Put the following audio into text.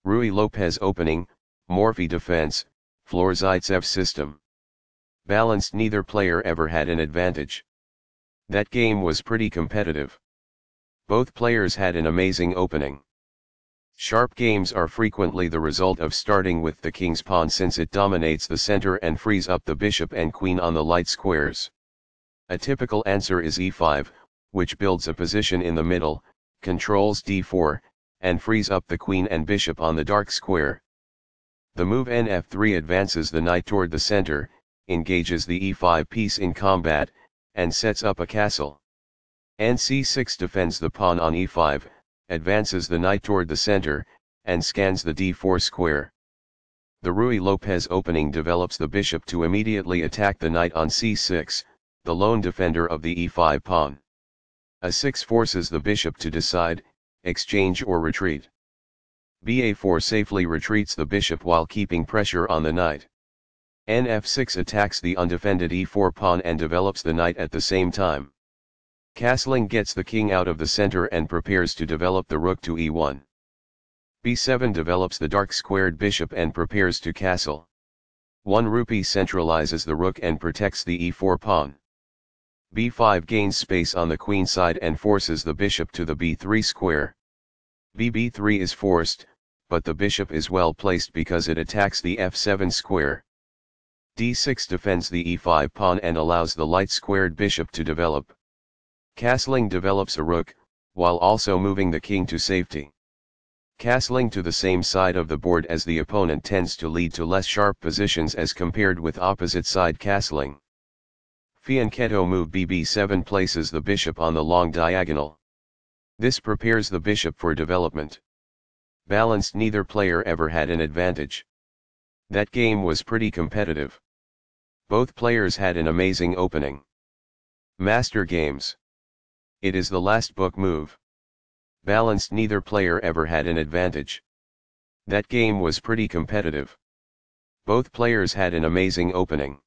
Ruy Lopez opening, Morphy defense, Flohr-Zaitsev system. Balanced, neither player ever had an advantage. That game was pretty competitive. Both players had an amazing opening. Sharp games are frequently the result of starting with the king's pawn, since it dominates the center and frees up the bishop and queen on the light squares. A typical answer is e5, which builds a position in the middle, controls d4, and frees up the queen and bishop on the dark square. The move nf3 advances the knight toward the center, engages the e5 piece in combat, and sets up a castle. nc6 defends the pawn on e5, advances the knight toward the center, and scans the d4 square. The Ruy Lopez opening develops the bishop to immediately attack the knight on c6, the lone defender of the e5 pawn. a6 forces the bishop to decide, exchange or retreat. ba4 safely retreats the bishop while keeping pressure on the knight. nf6 attacks the undefended e4 pawn and develops the knight at the same time. Castling gets the king out of the center and prepares to develop the rook to e1. b7 develops the dark squared bishop and prepares to castle. 1 rupee centralizes the rook and protects the e4 pawn. b5 gains space on the queen side and forces the bishop to the b3 square. b3 is forced, but the bishop is well placed because it attacks the f7 square. d6 defends the e5 pawn and allows the light squared bishop to develop. Castling develops a rook, while also moving the king to safety. Castling to the same side of the board as the opponent tends to lead to less sharp positions as compared with opposite side castling. Fianchetto move bb7 places the bishop on the long diagonal. This prepares the bishop for development. Balanced, neither player ever had an advantage. That game was pretty competitive. Both players had an amazing opening. Master games. It is the last book move. Balanced, neither player ever had an advantage. That game was pretty competitive. Both players had an amazing opening.